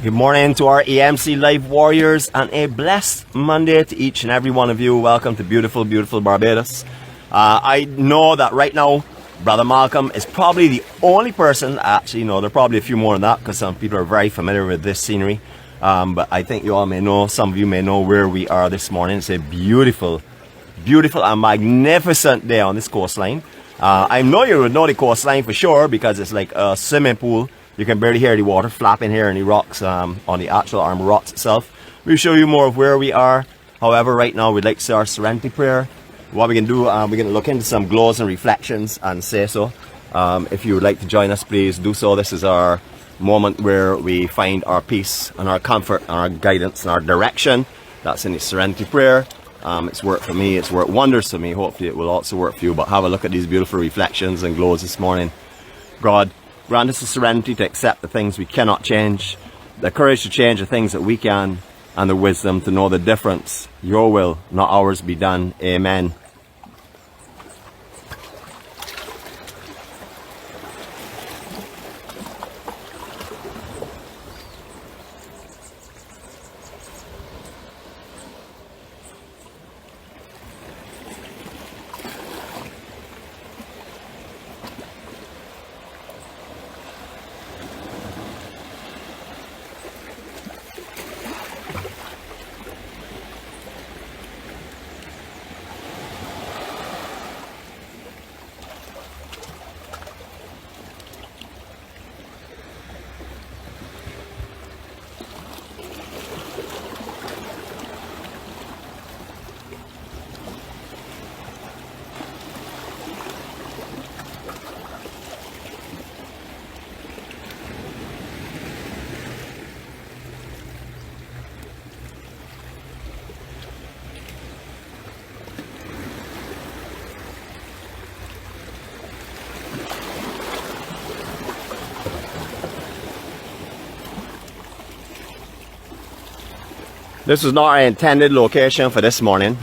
Good morning to our EMC Life Warriors and a blessed Monday to each and every one of you. Welcome to beautiful, beautiful Barbados. I know that right now, Brother Malcolm is probably the only person, actually no, there are probably a few more than that because some people are very familiar with this scenery. But I think you all may know, some of you may know where we are this morning. It's a beautiful, beautiful and magnificent day on this coastline. I know you would know the coastline for sure because it's like a swimming pool. You can barely hear the water flapping here in the rocks on the actual armor rocks itself. We'll show you more of where we are. However, right now we'd like to say our Serenity prayer. What we can do, we're going to look into some glows and reflections and say so. If you would like to join us, please do so. This is our moment where we find our peace and our comfort and our guidance and our direction. That's in the Serenity prayer. It's worked for me. It's worked wonders for me. Hopefully it will also work for you. But have a look at these beautiful reflections and glows this morning. God, grant us the serenity to accept the things we cannot change, the courage to change the things that we can, and the wisdom to know the difference. Your will, not ours, be done. Amen. This was not our intended location for this morning.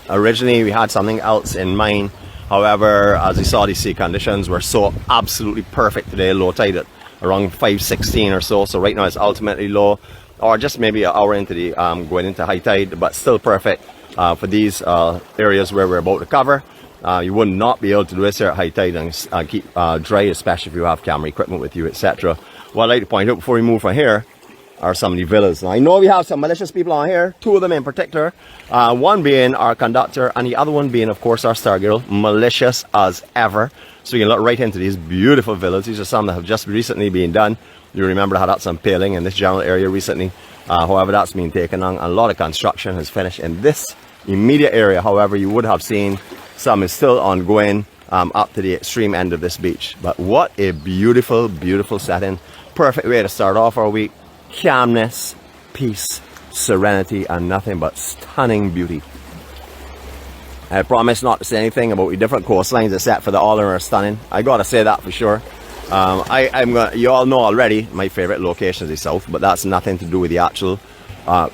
Originally we had something else in mind. However, as you saw, these sea conditions were so absolutely perfect today, low tide at around 5:16 or so. So right now it's ultimately low, or just maybe an hour into the going into high tide, but still perfect for these areas where we're about to cover. You would not be able to do this here at high tide and keep dry, especially if you have camera equipment with you, etc. What I'd like to point out before we move from here are some of the villas. Now, I know we have some malicious people on here, two of them in particular, one being our conductor and the other one being, of course, our star girl, malicious as ever. So you can look right into these beautiful villas. These are some that have just recently been done. You remember I had some paling in this general area recently. However, that's been taken on. A lot of construction has finished in this immediate area. However, you would have seen some is still ongoing up to the extreme end of this beach. But what a beautiful, beautiful setting. Perfect way to start off our week. Calmness, peace, serenity, and nothing but stunning beauty. I promise not to say anything about the different coastlines except for the all are stunning. I gotta say that for sure. You all know already my favorite location is the south, but that's nothing to do with the actual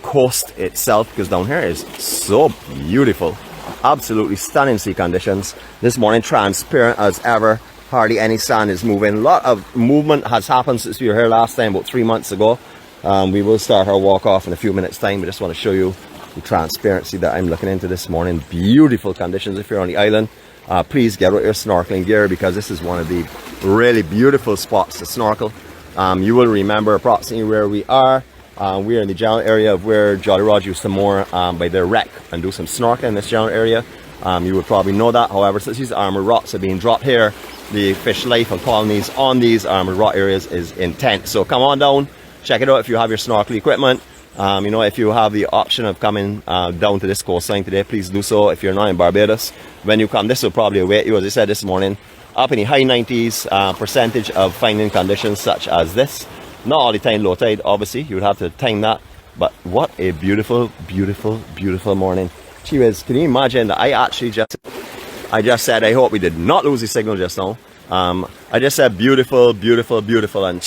coast itself, because down here is so beautiful. Absolutely stunning sea conditions. This morning transparent as ever. Hardly any sand is moving. A lot of movement has happened since we were here last time, about 3 months ago. We will start our walk off in a few minutes time. I just want to show you the transparency that I'm looking into this morning. Beautiful conditions if you're on the island. Please get out your snorkeling gear because this is one of the really beautiful spots to snorkel. You will remember approximately where we are. We're in the general area of where Jolly Roger used to moor by their wreck and do some snorkeling in this general area. You would probably know that. However, since these armored rocks are being dropped here, the fish life and colonies on these armored rock areas is intense. So come on down, check it out if you have your snorkel equipment. You know, if you have the option of coming down to this coastline today, please do so. If you're not in Barbados, when you come, this will probably await you, as I said this morning, up in the high 90s percentage of finding conditions such as this. Not all the time low tide, obviously, you would have to time that. But what a beautiful, beautiful, beautiful morning. Gee whiz, can you imagine that I just said, I hope we did not lose the signal just now. I just said beautiful, beautiful, beautiful, and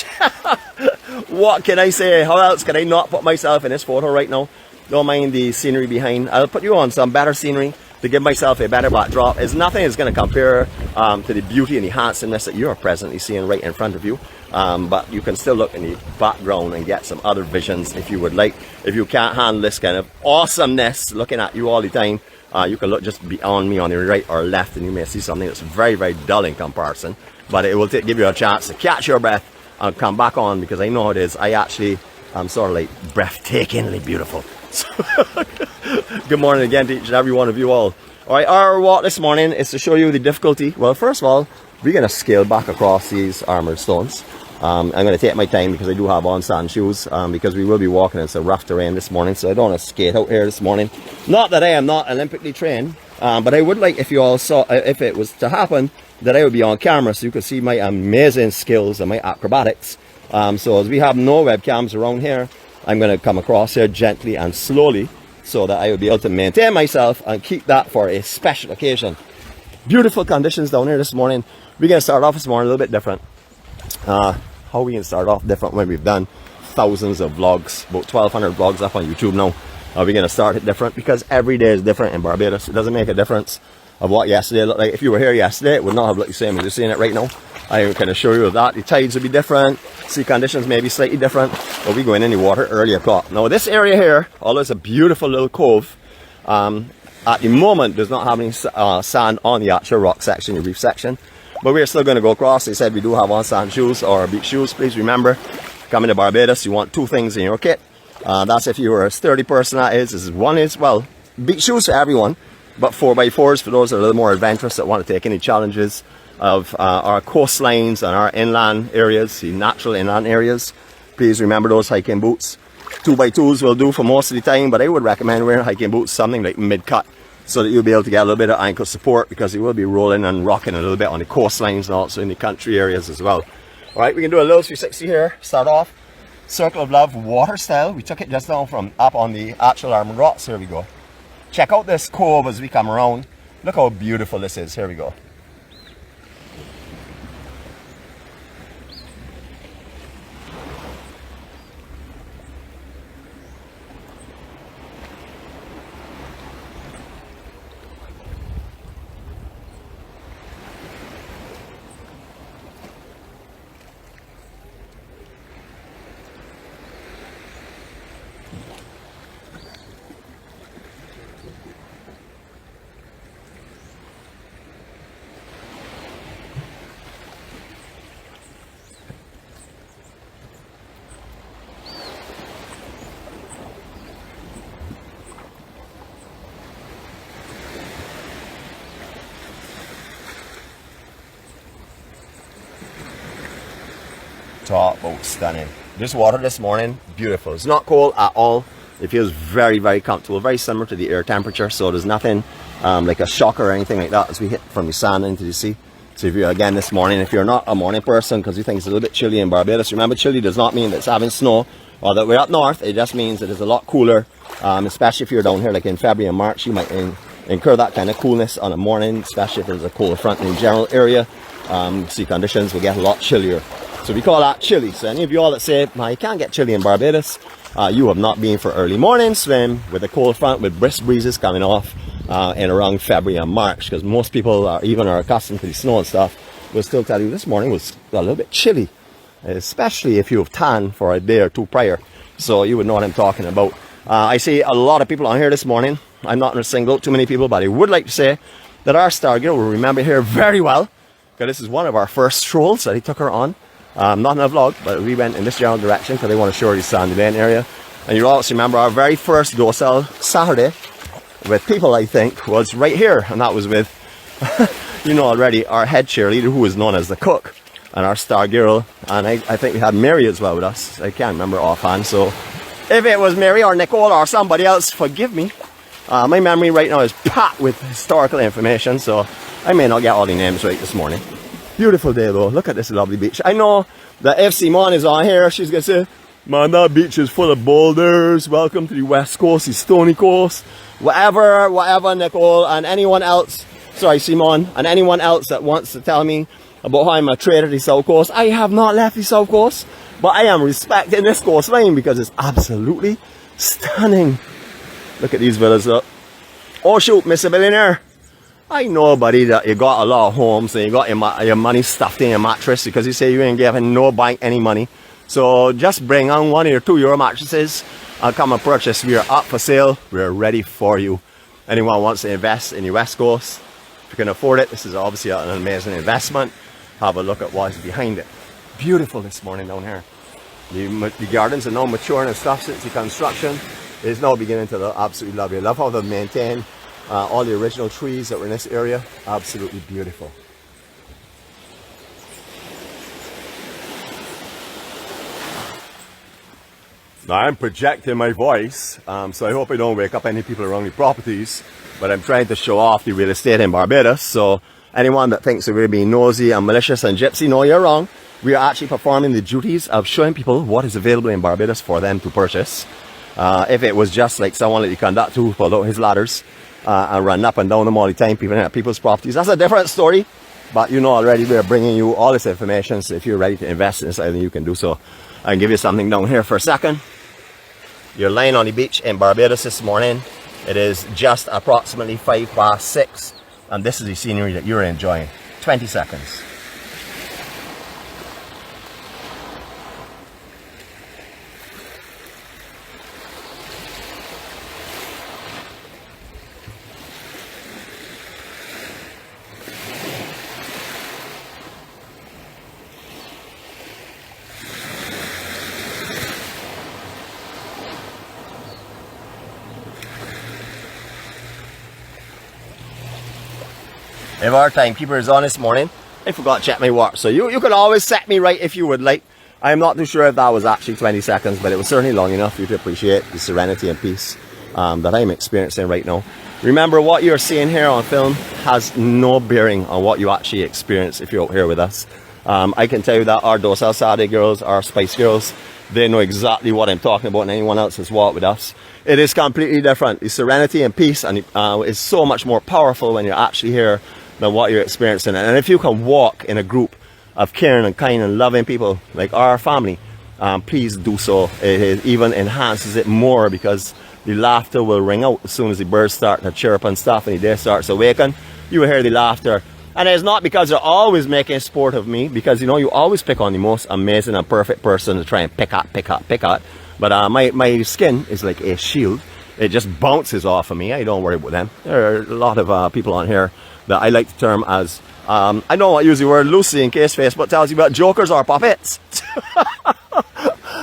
what can I say? How else can I not put myself in this photo right now? Don't mind the scenery behind. I'll put you on some better scenery to give myself a better backdrop. It's nothing is going to compare to the beauty and the handsomeness that you are presently seeing right in front of you. But you can still look in the background and get some other visions if you would like. If you can't handle this kind of awesomeness looking at you all the time, you can look just beyond me on the right or left, and you may see something that's very, very dull in comparison. But it will give you a chance to catch your breath and come back on, because I know it is. I actually am sort of like breathtakingly beautiful. So good morning again to each and every one of you all. Alright, our walk this morning is to show you the difficulty. Well, first of all, we're going to scale back across these armored stones. I'm going to take my time because I do have on sand shoes, because we will be walking in some rough terrain this morning, so I don't want to skate out here this morning. Not that I am not Olympically trained, but I would like, if you all saw, if it was to happen, that I would be on camera so you could see my amazing skills and my acrobatics. So as we have no webcams around here, I'm going to come across here gently and slowly so that I will be able to maintain myself and keep that for a special occasion. Beautiful conditions down here this morning. We're going to start off this morning a little bit different. How we can start off different when we've done thousands of vlogs, about 1,200 vlogs up on YouTube now. We're going to start it different because every day is different in Barbados. It doesn't make a difference of what yesterday looked like. If you were here yesterday, it would not have looked the same as you're seeing it right now. I can assure you of that. The tides will be different, sea conditions may be slightly different, but we're going in the water early o'clock. Now this area here, although it's a beautiful little cove, at the moment does not have any sand on the actual rock section, the reef section. But we're still going to go across. They said we do have on sand shoes or beach shoes. Please remember, coming to Barbados, you want two things in your kit. That's if you're a sturdy person, that is. One is, well, beach shoes for everyone, but 4x4s for those that are a little more adventurous that want to take any challenges of our coastlines and our inland areas, the natural inland areas. Please remember those hiking boots. 2x2s will do for most of the time, but I would recommend wearing hiking boots, something like mid-cut, so that you'll be able to get a little bit of ankle support, because you will be rolling and rocking a little bit on the coastlines and also in the country areas as well. Alright, we can do a little 360 here. Start off Circle of Love water style. We took it just down from up on the actual armored rocks. Here we go. Check out this cove as we come around. Look how beautiful this is. Here we go. Top out stunning. This water this morning, beautiful. It's not cold at all. It feels very, very comfortable, very similar to the air temperature, so there's nothing like a shock or anything like that as we hit from the sand into the sea. So if you're, again this morning, if you're not a morning person because you think it's a little bit chilly in Barbados, remember chilly does not mean that it's having snow or that we're up north. It just means it is a lot cooler, especially if you're down here like in February and March. You might incur that kind of coolness on a morning, especially if there's a colder front in the general area. Sea conditions will get a lot chillier. So we call that chilly. So any of you all that say, well, you can't get chilly in Barbados, you have not been for early morning swim with a cold front with brisk breezes coming off in around February and March, because most people are accustomed to the snow and stuff. Will still tell you this morning was a little bit chilly, especially if you've tanned for a day or two prior. So you would know what I'm talking about. I see a lot of people on here this morning. I'm not going to single out too many people, but I would like to say that our star girl will remember here very well, because this is one of our first strolls that he took her on. Not in a vlog, but we went in this general direction because they want to show you the sandy lane area. And you'll also remember our very first docile Saturday with people, I think, was right here, and that was with you know already, our head cheerleader, who is known as the cook, and our star girl, and I think we had Mary as well with us. I can't remember offhand, so if it was Mary or Nicole or somebody else, forgive me. My memory right now is packed with historical information, so I may not get all the names right this morning. Beautiful day though. Look at this lovely beach. I know that if Simone is on here, she's gonna say, man, that beach is full of boulders. Welcome to the west coast, the stony coast. Whatever, Nicole, and anyone else, sorry Simone, and anyone else that wants to tell me about how I'm a traitor to the south coast. I have not left the south coast, but I am respecting this coastline because it's absolutely stunning. Look at these villas up. Oh shoot, Mr. Billionaire. I know, buddy, that you got a lot of homes and you got your money stuffed in your mattress because you say you ain't giving no bank any money. So just bring on one of your €2 mattresses and come and purchase. We are up for sale. We're ready for you. Anyone wants to invest in the West Coast, if you can afford it, this is obviously an amazing investment. Have a look at what's behind it. Beautiful this morning down here. The gardens are now maturing and stuff since the construction. It's now beginning to look absolutely lovely. I love how they've maintained all the original trees that were in this area. Absolutely beautiful. Now I'm projecting my voice, so I hope I don't wake up any people around the properties, but I'm trying to show off the real estate in Barbados. So anyone that thinks that we're being nosy and malicious and gypsy, no, you're wrong. We are actually performing the duties of showing people what is available in Barbados for them to purchase. If it was just like someone like the conductor who pulled out his ladders and ran up and down them all the time, people at people's properties, that's a different story. But you know already we're bringing you all this information, so if you're ready to invest in this island, you can do so. I can give you something down here for a second. You're lying on the beach in Barbados this morning. It is just approximately 6:05, and this is the scenery that you're enjoying. 20 seconds. If our timekeeper is on this morning, I forgot to check my watch. So you could always set me right if you would like. I'm not too sure if that was actually 20 seconds, but it was certainly long enough for you to appreciate the serenity and peace that I'm experiencing right now. Remember, what you're seeing here on film has no bearing on what you actually experience if you're out here with us. I can tell you that our 𝗳𝗟𝗘𝗔𝗦𝗃 girls, our Spice girls, they know exactly what I'm talking about, and anyone else has walked with us. It is completely different. The serenity and peace is so much more powerful when you're actually here than what you're experiencing. And if you can walk in a group of caring and kind and loving people like our family, please do so. It even enhances it more because the laughter will ring out as soon as the birds start to chirp and stuff and the day starts awaken. You will hear the laughter. And it's not because you're always making sport of me, because you know you always pick on the most amazing and perfect person to try and pick at. But my skin is like a shield. It just bounces off of me. I don't worry about them. There are a lot of people on here that I like to term as, I don't want to use the word loosely in case Facebook tells you about jokers or puppets.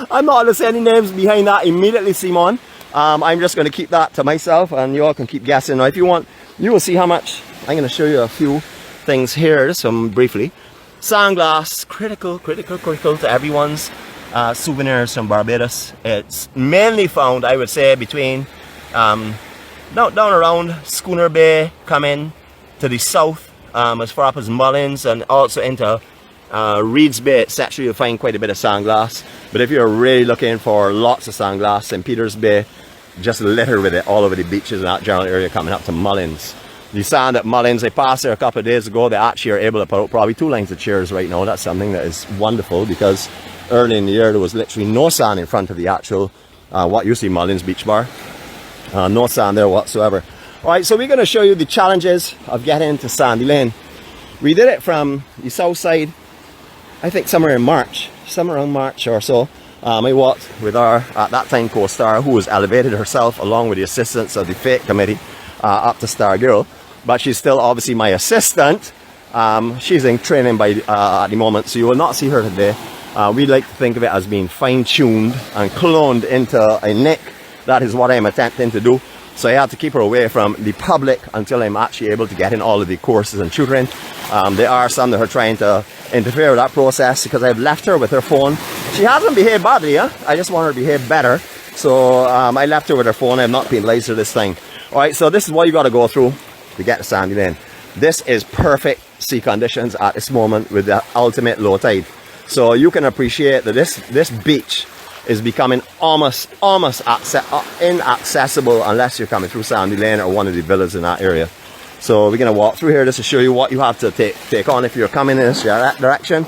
I'm not going to say any names behind that immediately, Simon. I'm just going to keep that to myself, and you all can keep guessing. Now, if you want, you will see how much. I'm going to show you a few things here, just briefly. Sandglass, critical to everyone's souvenirs from Barbados. It's mainly found, I would say, between down around Schooner Bay, coming to the south, as far up as Mullins, and also into Reeds Bay, etc. You'll find quite a bit of sandglass. But if you're really looking for lots of sandglass, St. Peter's Bay, just littered with it all over the beaches in that general area coming up to Mullins. The sand at Mullins, I passed there a couple of days ago. They actually are able to put out probably 2 lines of chairs right now. That's something that is wonderful, because early in the year there was literally no sand in front of the actual what you see Mullins Beach Bar. No sand there whatsoever. Alright, so we're going to show you the challenges of getting to Sandy Lane. We did it from the south side, I think somewhere around March or so. I walked with our, at that time, co-star, who was elevated herself along with the assistants of the fake committee up to Star Girl. But she's still obviously my assistant. She's in training at the moment, so you will not see her today. We like to think of it as being fine-tuned and cloned into a nick. That is what I'm attempting to do. So I had to keep her away from the public until I'm actually able to get in all of the courses and tutoring. There are some that are trying to interfere with that process because I've left her with her phone. She hasn't behaved badly, I just want her to behave better. So I left her with her phone. I'm not penalized her this time. Alright, so this is what you got to go through to get to Sandy Lane. This is perfect sea conditions at this moment with the ultimate low tide. So you can appreciate that this beach is becoming almost inaccessible unless you're coming through Sandy Lane or one of the villas in that area. So we're going to walk through here just to show you what you have to take on if you're coming in this direction.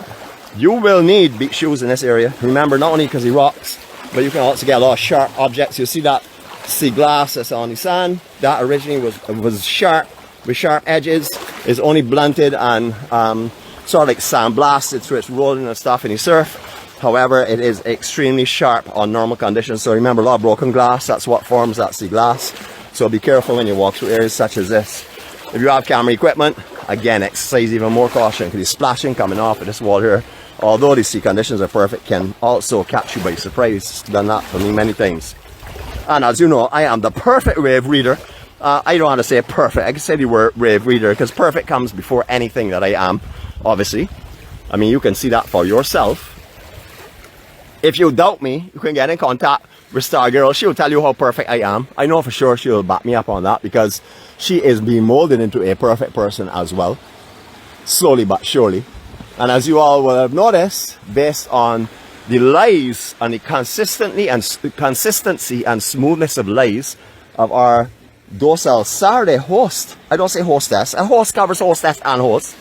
You will need beach shoes in this area. Remember, not only because the rocks, but you can also get a lot of sharp objects. You see that sea glass that's on the sand? That originally was sharp. with sharp edges. It's only blunted and sort of like sandblasted through its rolling and stuff in the surf. However, it is extremely sharp on normal conditions. So remember, a lot of broken glass, that's what forms that sea glass. So be careful when you walk through areas such as this. If you have camera equipment, again, exercise even more caution because the splashing coming off of this wall here, although the sea conditions are perfect, can also catch you by surprise. It's done that for me many times. And as you know, I am the perfect wave reader. I don't want to say perfect. I can say the word wave reader because perfect comes before anything that I am, obviously. I mean, you can see that for yourself. If you doubt me, you can get in contact with Star Girl. She'll tell you how perfect I am. I know for sure she'll back me up on that because she is being molded into a perfect person as well. Slowly but surely. And as you all will have noticed, based on the lies and the consistency and smoothness of lies of our docile Saturday host. I don't say hostess. A host covers hostess and host.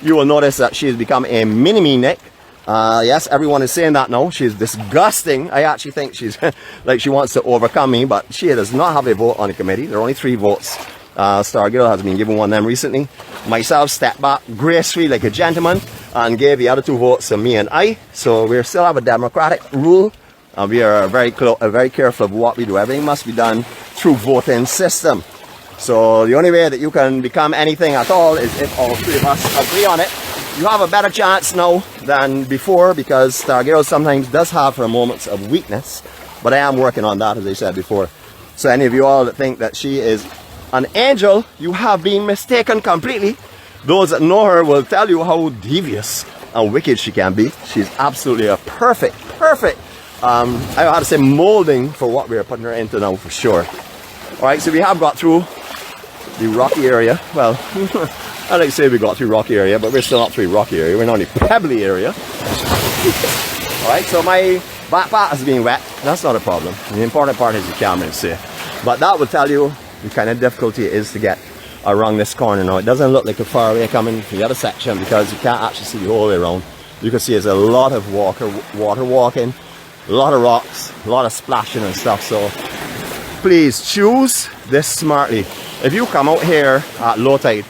You will notice that she has become a mini-me Nick. Yes, everyone is saying that now. She's disgusting. I actually think she's like she wants to overcome me, but she does not have a vote on the committee. There are only 3 votes. Star Girl has been given one of them recently. Myself stepped back gracefully like a gentleman and gave the other 2 votes to me and I. So we still have a democratic rule. We are very careful of what we do. Everything must be done through voting system. So the only way that you can become anything at all is if all 3 of us agree on it. You have a better chance now than before because Star Girl sometimes does have her moments of weakness. But I am working on that, as I said before. So any of you all that think that she is an angel, you have been mistaken completely. Those that know her will tell you how devious and wicked she can be. She's absolutely a perfect, I have to say molding for what we're putting her into now for sure. Alright, so we have got through the rocky area. Well, I like to say we got through rocky area, but we're still not through rocky area. We're in only pebbly area. Alright, so my backpack has been wet. That's not a problem. The important part is the camera is safe. But that will tell you the kind of difficulty it is to get around this corner now. It doesn't look like a far away coming from the other section because you can't actually see the whole way around. You can see there's a lot of water walking, a lot of rocks, a lot of splashing and stuff. So please choose this smartly. If you come out here at low tide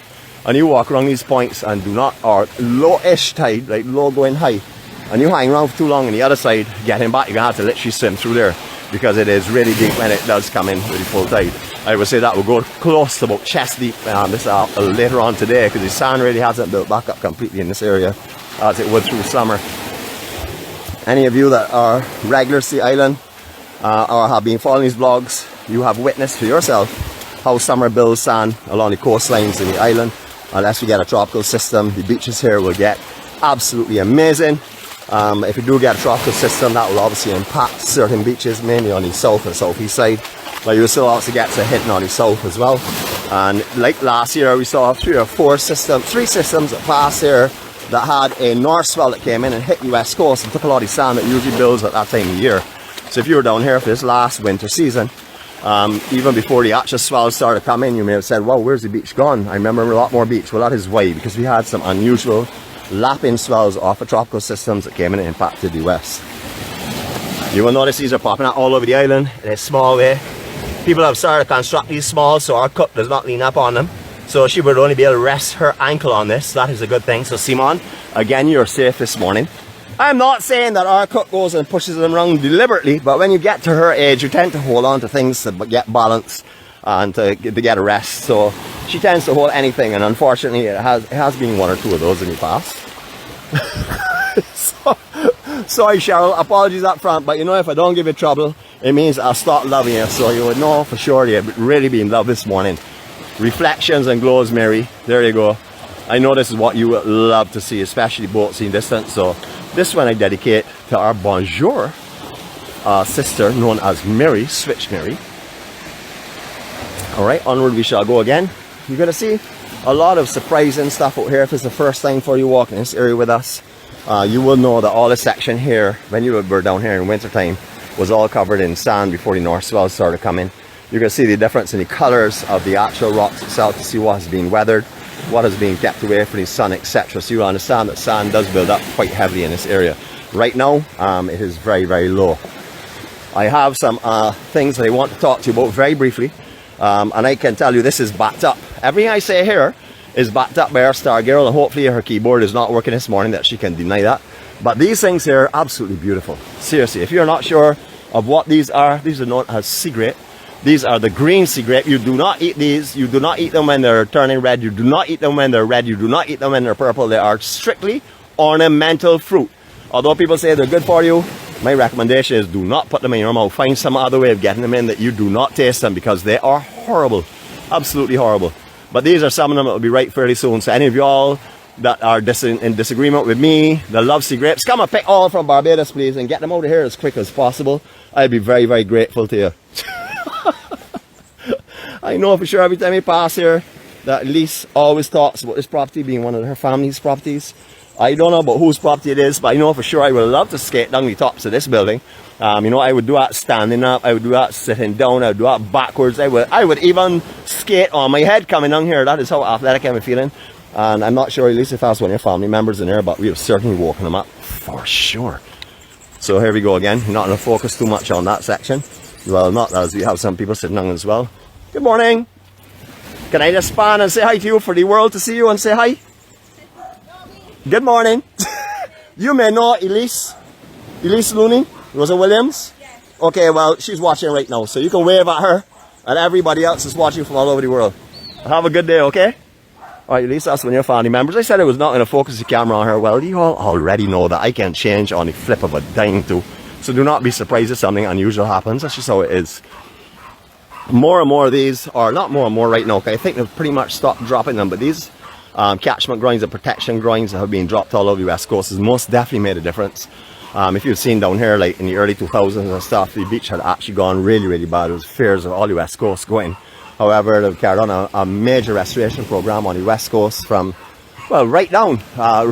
and you walk around these points and do not, or low-ish tide, like low going high, and you hang around for too long on the other side, getting back, you're gonna have to literally swim through there because it is really deep when it does come in with the full tide. I would say that will go close to about chest deep this later on today because the sand really hasn't built back up completely in this area as it would through summer. Any of you that are regulars to the island or have been following these vlogs, you have witnessed for yourself how summer builds sand along the coastlines in the island. Unless we get a tropical system, the beaches here will get absolutely amazing. If you do get a tropical system, that will obviously impact certain beaches, mainly on the south and southeast side. But you will still also get to hitting on the south as well. And like last year, we saw 3 systems that passed here that had a north swell that came in and hit the west coast and took a lot of sand that usually builds at that time of year. So if you were down here for this last winter season, even before the actual swells started to come in, you may have said, wow, where's the beach gone? I remember a lot more beach. Well, that is why, because we had some unusual lapping swells off of tropical systems that came in and impacted the west. You will notice these are popping out all over the island in a small way. People have started to construct these small so our cook does not lean up on them. So she would only be able to rest her ankle on this. That is a good thing. So Simon, again, you're safe this morning. I'm not saying that our cook goes and pushes them around deliberately, but when you get to her age, you tend to hold on to things to get balance and to get a rest. So she tends to hold anything, and unfortunately, it has been 1 or 2 of those in the past. Sorry, Cheryl. Apologies up front, but you know, if I don't give you trouble, it means I'll stop loving you. So you would know for sure you've really been loved this morning. Reflections and glows, Mary. There you go. I know this is what you would love to see, especially boats in distance. So this one I dedicate to our bonjour sister known as Mary, Switch Mary. Alright, onward we shall go again. You're going to see a lot of surprising stuff out here. If it's the first time for you walking this area with us, you will know that all this section here, when you were down here in winter time, was all covered in sand before the north swells started coming. You can see the difference in the colors of the actual rocks itself to see what has been weathered, what has been kept away from the sun, etc. So you understand that sand does build up quite heavily in this area. Right now, it is very, very low. I have some things that I want to talk to you about very briefly. And I can tell you this is backed up. Everything I say here is backed up by our star girl, and hopefully her keyboard is not working this morning that she can deny that. But these things here are absolutely beautiful. Seriously, if you're not sure of what these are known as 𝗍𝗟𝗓. These are the green 𝗍𝗟𝗓. You do not eat these. You do not eat them when they're turning red. You do not eat them when they're red. You do not eat them when they're purple. They are strictly ornamental fruit. Although people say they're good for you, my recommendation is do not put them in your mouth. Find some other way of getting them in that you do not taste them, because they are horrible. Absolutely horrible. But these are some of them that will be right fairly soon. So any of y'all that are in disagreement with me, that love 𝗍𝗟𝗓s, come and pick all from Barbados, please, and get them out of here as quick as possible. I'd be very, very grateful to you. I know for sure every time I pass here that Elise always talks about this property being one of her family's properties. I don't know about whose property it is, but I know for sure I would love to skate down the tops of this building. You know, I would do that standing up, I would do that sitting down, I would do that backwards. I would even skate on my head coming down here. That is how athletic I'm feeling. And I'm not sure, Elise, if that's one of your family members in there, but we have certainly woken them up for sure. So here we go again. Not going to focus too much on that section. Well, not as we have some people sitting down as well. Good morning. Can I just span and say hi to you for the world to see you and say hi? Good morning. You may know Elise. Elise Looney, Rosa Williams? Yes. Okay, well, she's watching right now, so you can wave at her, and everybody else is watching from all over the world. Have a good day, okay? Alright, Elise, that's one of your family members. I said I was not going to focus the camera on her. Well, you all already know that I can change on the flip of a dime too. So do not be surprised if something unusual happens. That's just how it is. More and more of these, or not more and more right now, okay? I think they've pretty much stopped dropping them, but these catchment grounds and protection grounds that have been dropped all over the West Coast has most definitely made a difference. If you've seen down here, like in the early 2000s and stuff, the beach had actually gone really, really bad. There was fears of all the West Coast going. However, they've carried on a major restoration program on the West Coast from, well, right down,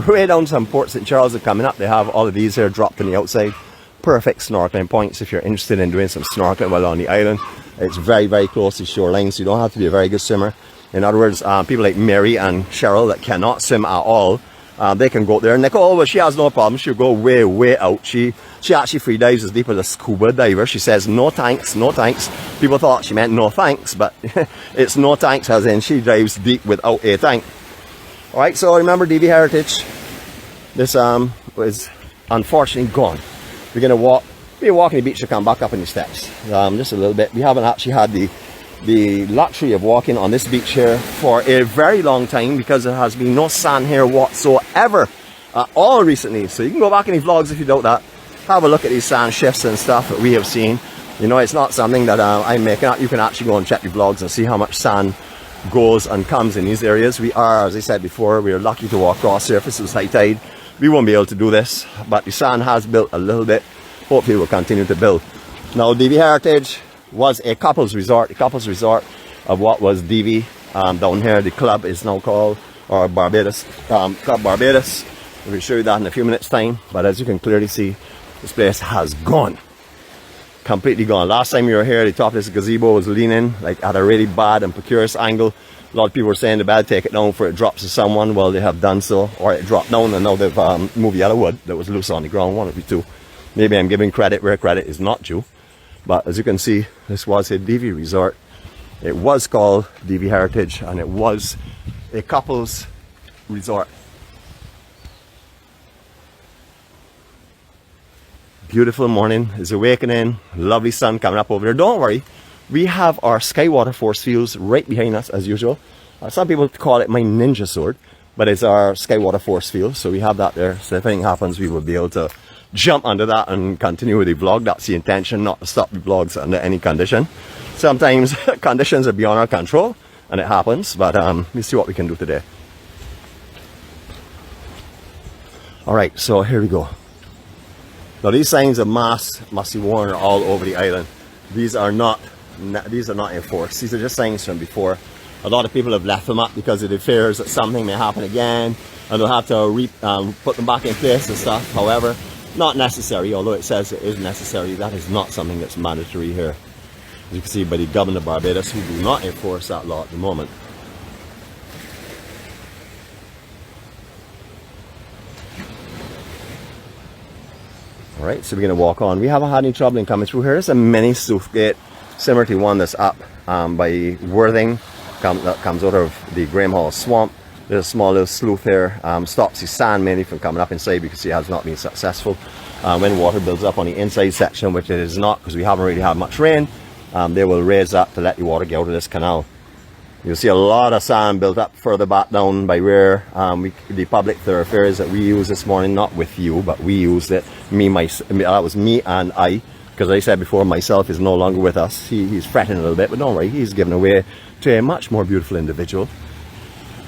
way down to Port St. Charles are coming up. They have all of these here dropped on the outside. Perfect snorkeling points if you're interested in doing some snorkeling while on the island. It's very, very close to shoreline, so you don't have to be a very good swimmer. In other words, people like Mary and Cheryl that cannot swim at all, they can go out there. Nicole, well, she has no problem. She'll go way, way out. She actually free dives as deep as a scuba diver. She says, no thanks, no thanks. People thought she meant no thanks, but it's no thanks as in she dives deep without a tank. Alright, so remember DV Heritage. This was unfortunately gone. We're going to be walking the beach to come back up on the steps. Just a little bit. We haven't actually had the luxury of walking on this beach here for a very long time, because there has been no sand here whatsoever at all recently. So you can go back in the vlogs if you doubt that. Have a look at these sand shifts and stuff that we have seen. You know, it's not something that I'm making up. You can actually go and check the vlogs and see how much sand goes and comes in these areas. We are, as I said before, we are lucky to walk across here. If this was high tide, we won't be able to do this, but the sand has built a little bit. Hopefully we'll continue to build. Now, DV Heritage was a couples resort, of what was DV down here. The club is now called, or Barbados, Club Barbados. We'll show you that in a few minutes time. But as you can clearly see, this place has gone. Completely gone. Last time we were here, the top of this gazebo was leaning like at a really bad and precarious angle. A lot of people were saying they better take it down before it drops to someone. Well, they have done so, or it dropped down, and now they've moved yellow wood that was loose on the ground. One of the two. Maybe I'm giving credit where credit is not due. But as you can see, this was a DV resort. It was called DV Heritage, and it was a couples resort. Beautiful morning is awakening. Lovely sun coming up over there. Don't worry, we have our sky water force fields right behind us as usual. Some people call it my ninja sword, but it's our sky water force field. So we have that there. So if anything happens, we will be able to jump under that and continue with the vlog. That's the intention, not to stop the vlogs under any condition. Sometimes conditions are beyond our control and it happens, but we'll see what we can do today. Alright, so here we go. Now these signs of masks must be worn all over the island. These are not enforced. These are just signs from before. A lot of people have left them up because of the fears that something may happen again, and they'll have to put them back in place and stuff. However, not necessary, although it says it is necessary. That is not something that's mandatory here. As you can see by the government of Barbados, who do not enforce that law at the moment. Alright, so we're going to walk on. We haven't had any trouble in coming through here. It's a mini sluice gate. similar to one that's up by Worthing, that comes out of the Graham Hall swamp. There's a small little slough there, stops the sand mainly from coming up inside because it has not been successful. When water builds up on the inside section, which it is not because we haven't really had much rain, they will raise up to let the water get out of this canal. You'll see a lot of sand built up further back down by where the public thoroughfares that we used this morning, not with you, but we used it. That was me and I, because I said before, myself is no longer with us. He's fretting a little bit, but don't worry, he's given away to a much more beautiful individual.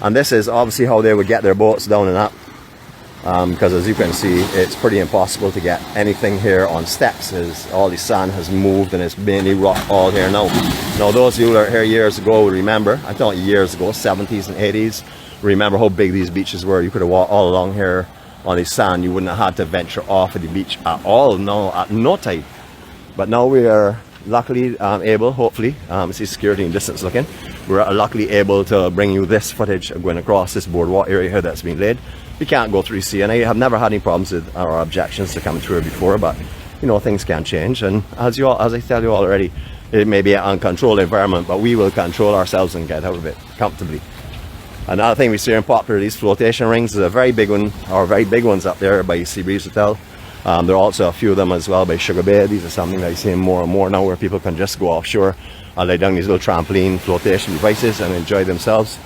And this is obviously how they would get their boats down and up, because as you can see, it's pretty impossible to get anything here on steps, as all the sand has moved and it's mainly rock all here now. Now those of you who were here years ago will remember, I thought years ago, 70s and 80s, remember how big these beaches were. You could have walked all along here on the sand. You wouldn't have had to venture off of the beach at all, no, at no tide. But now we are luckily able, hopefully, see security and distance looking, we're luckily able to bring you this footage of going across this boardwalk area here that's been laid. We can't go through the sea, and I have never had any problems with our objections to coming through before, but you know, things can change, and as I tell you all already, it may be an uncontrolled environment, but we will control ourselves and get out of it comfortably. Another thing we see in popular, these flotation rings, is a very big one, or very big ones up there by Seabreeze Hotel. There are also a few of them as well by Sugar Bay. These are something that I see more and more now, where people can just go offshore and lay down these little trampoline flotation devices and enjoy themselves.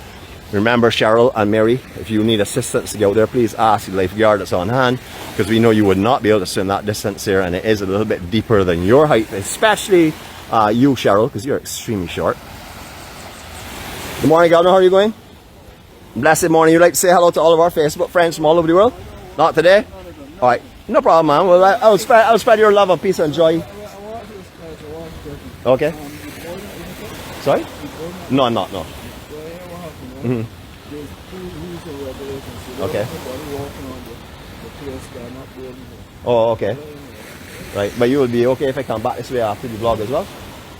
Remember, Cheryl and Mary, if you need assistance to get out there, please ask the lifeguard that's on hand, because we know you would not be able to swim that distance here, and it is a little bit deeper than your height, especially you, Cheryl, because you're extremely short. Good morning, Governor. How are you going? Blessed morning. You'd like to say hello to all of our Facebook friends from all over the world? Not today? All right. No problem, man. Well, I'll spread your love and peace and joy. Okay. Sorry? No, I'm not. No. Mm-hmm. Okay. Oh, okay. Right, but you will be okay if I come back this way after the vlog as well?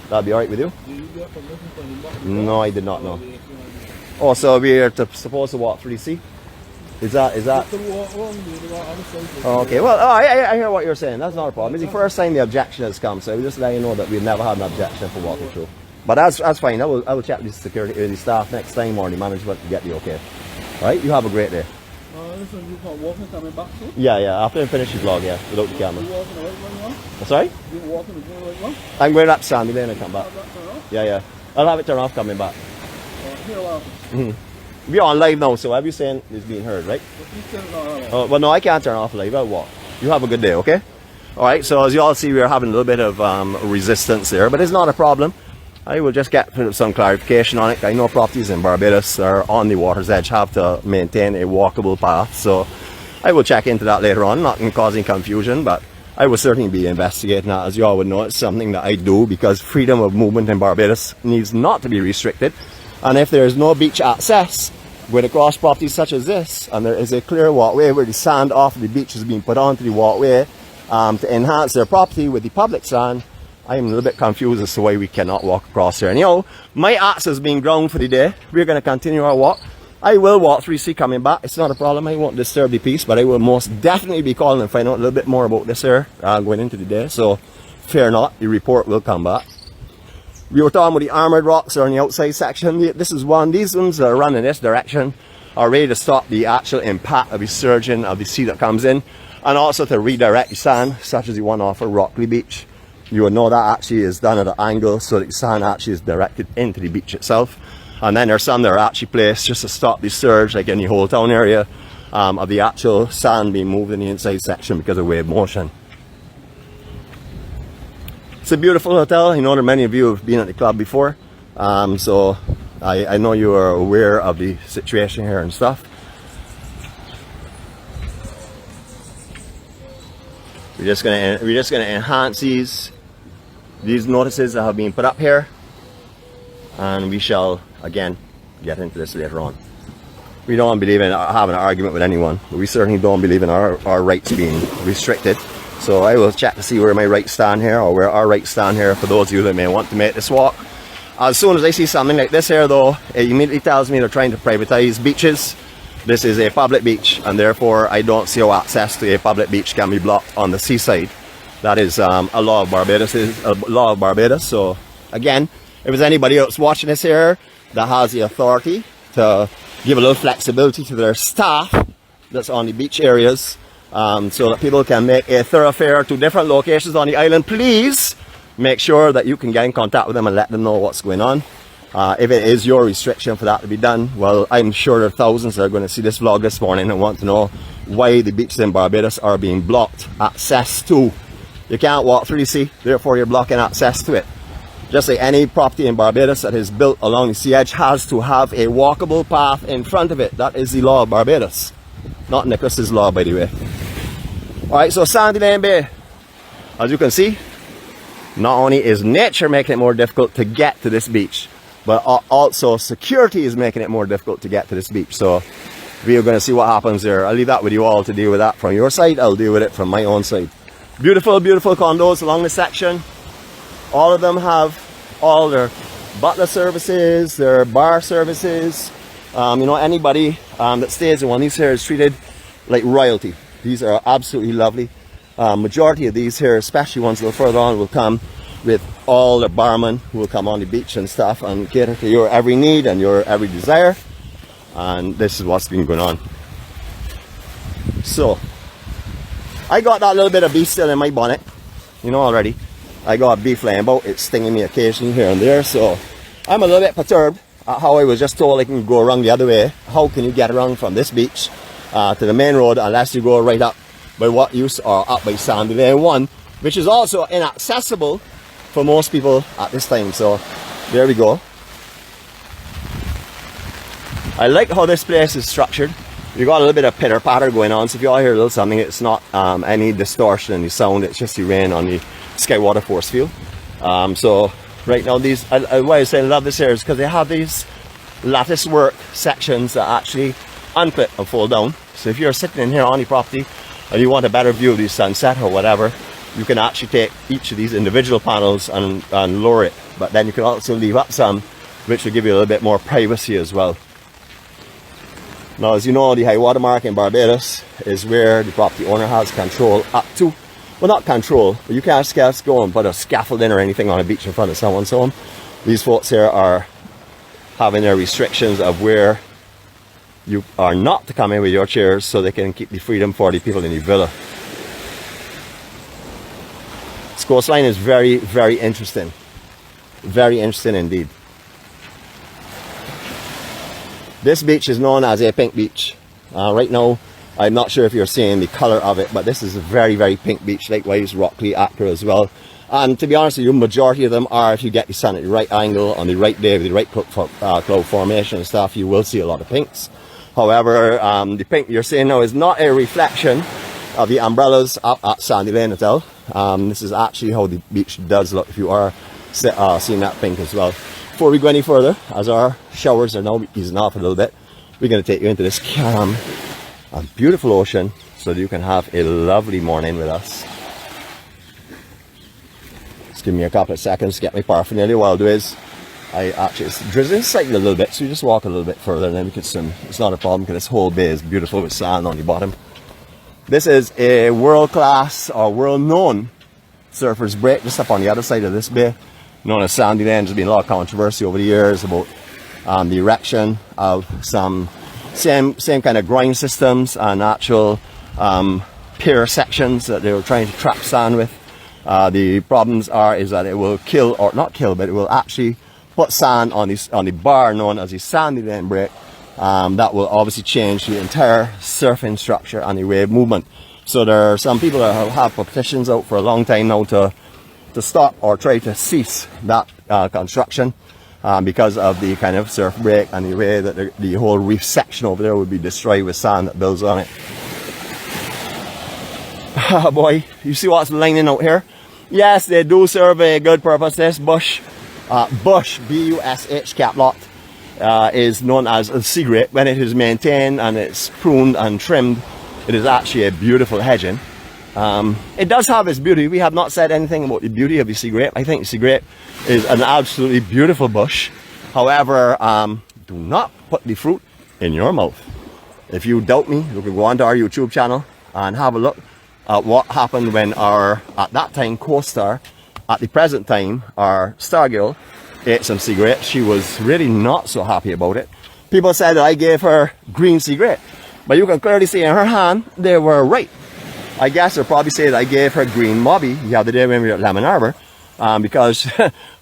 That'll be alright with you? No, I did not know. Oh, so we're supposed to walk through the sea? Is that? Oh, okay, well, I hear what you're saying. That's not a problem. It's the first time the objection has come, so we just let you know that we've never had an objection for walking through. But that's fine. I will check the security, the staff next time, or the management to get the okay. All right, you have a great day. Listen, you can walk and coming back too? Yeah, after I finish the vlog, yeah, without the camera. You walking the right one, yeah? Sorry? You walking the right one? I'm going up Sandy Lane and come back. Yeah. I'll have it turn off coming back. We're on live now, so every saying is being heard, right? Oh, well, no, I can't turn off live. I'll walk. You have a good day, okay? All right, so as you all see, we're having a little bit of resistance there, but it's not a problem. I will just get some clarification on it. I know properties in Barbados are on the water's edge, have to maintain a walkable path, so I will check into that later on, not in causing confusion, but I will certainly be investigating that. As you all would know, it's something that I do because freedom of movement in Barbados needs not to be restricted, and if there is no beach access going across properties such as this, and there is a clear walkway where the sand off the beach is being put onto the walkway to enhance their property with the public sand, I am a little bit confused as to why we cannot walk across here. And you know, my axe has been ground for the day. We're going to continue our walk. I will walk 𝗲𝐶 coming back. It's not a problem. I won't disturb the peace, but I will most definitely be calling and find out a little bit more about this here going into the day. So, fear not, the report will come back. We were talking about the armored rocks are on the outside section. This is one. These ones that are running in this direction are ready to stop the actual impact of the surging of the sea that comes in, and also to redirect the sand, such as the one off of Rockley Beach. You will know that actually is done at an angle so that the sand actually is directed into the beach itself. And then there's some that are actually placed just to stop the surge, like in the Holetown area, of the actual sand being moved in the inside section because of wave motion. It's a beautiful hotel. I know that many of you have been at the club before, so I know you are aware of the situation here and stuff. We're just gonna enhance these notices that have been put up here, and we shall again get into this later on. We don't believe in having an argument with anyone, but we certainly don't believe in our rights being restricted. So I will check to see where my rights stand here, or where our rights stand here, for those of you that may want to make this walk. As soon as I see something like this here though, it immediately tells me they're trying to privatize beaches. This is a public beach, and therefore I don't see how access to a public beach can be blocked on the seaside. That is a law of Barbados. So Again, if there's anybody else watching this here that has the authority to give a little flexibility to their staff that's on the beach areas, so that people can make a thoroughfare to different locations on the island, please make sure that you can get in contact with them and let them know what's going on. If it is your restriction for that to be done, well, I'm sure there are thousands that are going to see this vlog this morning and want to know why the beaches in Barbados are being blocked access to. You can't walk through the sea, therefore you're blocking access to it. Just like any property in Barbados that is built along the sea edge has to have a walkable path in front of it. That is the law of Barbados, not Nicholas's law, by the way. Alright, so Sandy Lane Bay, as you can see, not only is nature making it more difficult to get to this beach, but also security is making it more difficult to get to this beach. So we are going to see what happens there. I'll leave that with you all to deal with that from your side. I'll deal with it from my own side. Beautiful, beautiful condos along this section. All of them have all their butler services, their bar services. You know, anybody that stays in one of these here is treated like royalty. These are absolutely lovely. Majority of these here, especially ones a little further on, will come with all the barmen who will come on the beach and stuff and cater to your every need and your every desire. And this is what's been going on. So I got that little bit of bee still in my bonnet, you know, already. I got a bee flying about, it's stinging me occasionally here and there, so I'm a little bit perturbed at how I was just told I can go around the other way. How can you get around from this beach to the main road unless you go right up by what use or up by Sandy Lane 1, which is also inaccessible for most people at this time. So there we go. I like how this place is structured. You got a little bit of pitter patter going on, so if you all hear a little something, it's not any distortion in the sound, it's just the rain on the Skywater force field. So right now these, why I say I love this here is because they have these lattice work sections that actually unclip and fold down. So if you're sitting in here on the property and you want a better view of the sunset or whatever, you can actually take each of these individual panels and lower it. But then you can also leave up some, which will give you a little bit more privacy as well. Now, as you know, the high water mark in Barbados is where the property owner has control up to. Well, not control, but you can't just go and put a scaffolding or anything on a beach in front of someone's home. These folks here are having their restrictions of where you are not to come in with your chairs so they can keep the freedom for the people in the villa. This coastline is very, very interesting. Very interesting indeed. This beach is known as a pink beach. Right now, I'm not sure if you're seeing the color of it, but this is a very, very pink beach. Likewise, Rockley, Accra as well. And to be honest with you, majority of them are, if you get the sun at the right angle, on the right day, with the right cloud formation and stuff, you will see a lot of pinks. However, the pink you're seeing now is not a reflection of the umbrellas up at Sandy Lane Hotel. This is actually how the beach does look if you are seeing that pink as well. Before we go any further, as our showers are now easing off a little bit, we're going to take you into this calm and beautiful ocean so that you can have a lovely morning with us. Just give me a couple of seconds to get my paraphernalia. What I'll do is, it's drizzling slightly a little bit, so you just walk a little bit further and then we can swim. It's not a problem because this whole bay is beautiful with sand on the bottom. This is a world-class or world-known surfers break just up on the other side of this bay, known as Sandy Lane. There's been a lot of controversy over the years about the erection of some same kind of groin systems and actual pier sections that they were trying to trap sand with. The problems is that it will kill, or not kill, but it will actually put sand on the bar known as the Sandy Lane break. That will obviously change the entire surfing structure and the wave movement. So there are some people that have petitions out for a long time now to stop or try to cease that construction because of the kind of surf break and the way that the whole reef section over there would be destroyed with sand that builds on it. Oh boy, you see what's lining out here? Yes, they do serve a good purpose. This bush, B-U-S-H cap lot, is known as 𝗟𝗟 grape. When it is maintained and it's pruned and trimmed, it is actually a beautiful hedging. It does have its beauty. We have not said anything about the beauty of the 𝗟𝗟 grape. I think 𝗟𝗟 grape is an absolutely beautiful bush. However, do not put the fruit in your mouth. If you doubt me, you can go onto our YouTube channel and have a look at what happened when our, at that time, co-star at the present time, our star girl ate some cigarette. She was really not so happy about it. People said that I gave her green cigarette, but you can clearly see in her hand they were right. I guess they'll probably say that I gave her green mobby the other day when we were at Lemon Arbor, because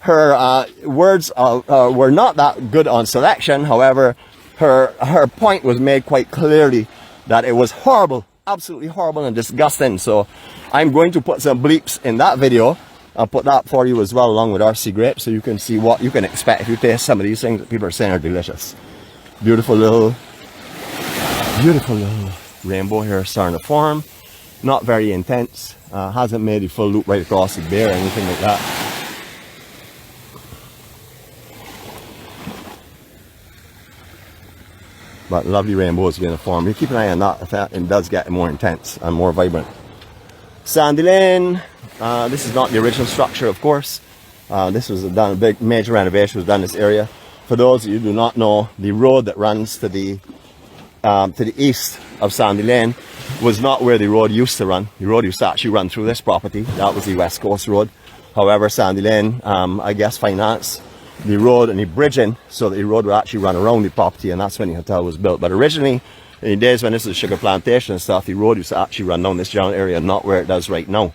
her words were not that good on selection. However, her point was made quite clearly that it was horrible, absolutely horrible and disgusting. So I'm going to put some bleeps in that video. I'll put that for you as well, along with 𝗳𝐸C grape, so you can see what you can expect if you taste some of these things that people are saying are delicious. Beautiful little rainbow here starting to form. Not very intense. Hasn't made a full loop right across the bay or anything like that. But lovely rainbows going to form. You keep an eye on that, it does get more intense and more vibrant. Sandy Lane. This is not the original structure, of course. This was done, a big major renovation was done in this area. For those of you who do not know, the road that runs to the east of Sandy Lane was not where the road used to run. The road used to actually run through this property. That was the West Coast Road. However, Sandy Lane, I guess, financed the road and the bridging so that the road would actually run around the property, and that's when the hotel was built. But originally, in the days when this was a sugar plantation and stuff, the road used to actually run down this general area, not where it does right now.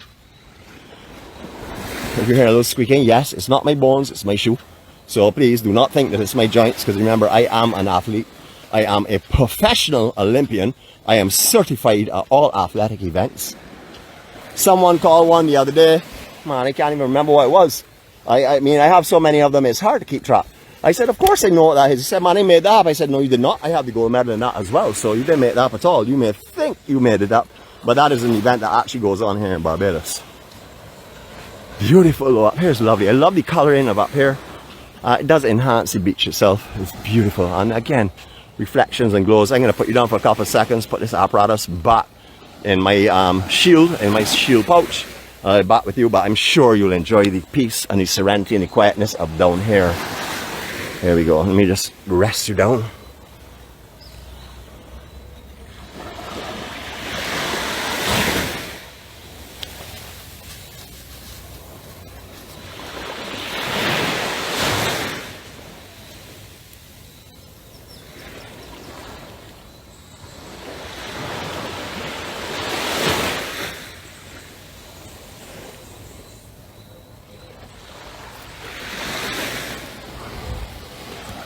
If you hear a little squeaking, yes, it's not my bones, it's my shoe. So please do not think that it's my joints, because remember, I am an athlete. I am a professional Olympian. I am certified at all athletic events. Someone called one the other day. Man, I can't even remember what it was. I mean, I have so many of them, it's hard to keep track. I said, of course I know what that is. He said, man, I made that up. I said, no, you did not. I have the gold medal in that as well. So you didn't make that up at all. You may think you made it up, but that is an event that actually goes on here in Barbados. Beautiful up here is lovely. I love the colouring of up here. It does enhance the beach itself. It's beautiful. And again, reflections and glows. I'm going to put you down for a couple of seconds, put this apparatus back in my shield pouch. Back with you, but I'm sure you'll enjoy the peace and the serenity and the quietness of down here. Here we go. Let me just rest you down.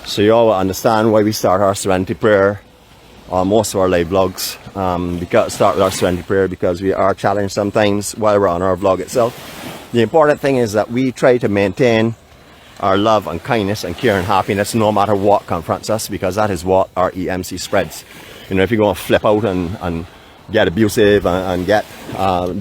So you all will understand why we start our Serenity prayer on most of our live vlogs. We got to start with our Serenity prayer because we are challenged sometimes while we're on our vlog itself. The important thing is that we try to maintain our love and kindness and care and happiness no matter what confronts us, because that is what our EMC spreads. You know, if you go and flip out and get abusive and get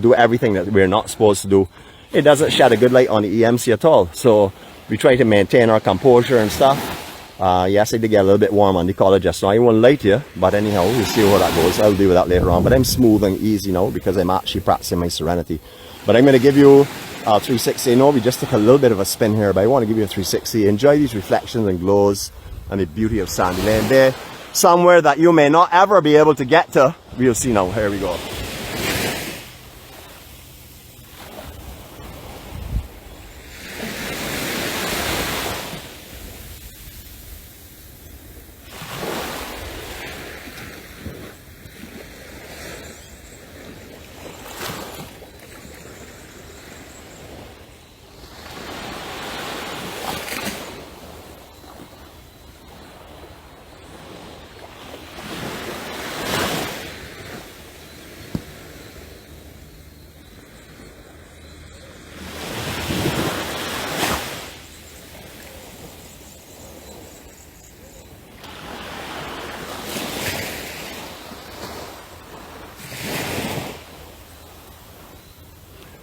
do everything that we're not supposed to do, it doesn't shed a good light on the EMC at all. So we try to maintain our composure and stuff. Yes, I did get a little bit warm on the collar just now. I won't lie to you, but anyhow, we'll see how that goes. I'll deal with that later on. But I'm smooth and easy now because I'm actually practicing my Serenity. But I'm going to give you a 360. I know we just took a little bit of a spin here, but I want to give you a 360. Enjoy these reflections and glows and the beauty of Sandy Lane there. Somewhere that you may not ever be able to get to. We'll see now. Here we go.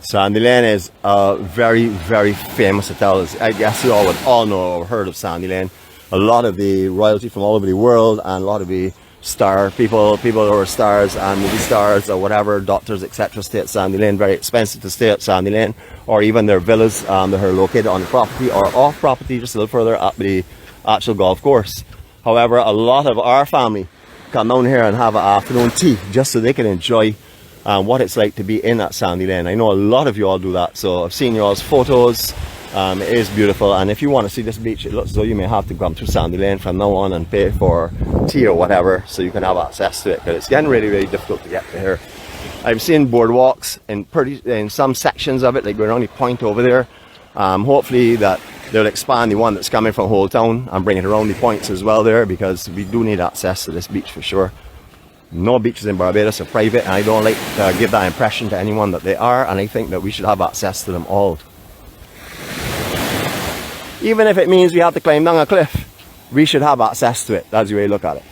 Sandy Lane is a very, very famous hotel. I guess you all would all know or heard of Sandy Lane. A lot of the royalty from all over the world and a lot of the star people who are stars and movie stars or whatever, doctors, etc. stay at Sandy Lane. Very expensive to stay at Sandy Lane, or even their villas that are located on the property or off property just a little further up the actual golf course. However, a lot of our family come down here and have an afternoon tea just so they can enjoy what it's like to be in that sandy lane. I know a lot of you all do that, so I've seen y'all's photos. It is beautiful, and if you want to see this beach, it looks as though you may have to come through sandy lane from now on and pay for tea or whatever so you can have access to it, because it's getting really, really difficult to get to here. I've seen boardwalks in some sections of it, like we're only point over there. Hopefully that they'll expand the one that's coming from Holetown and bring it around the points as well there, because we do need access to this beach for sure. No beaches in Barbados are private, and I don't like to give that impression to anyone that they are, and I think that we should have access to them all. Even if it means we have to climb down a cliff, we should have access to it. That's the way you look at it.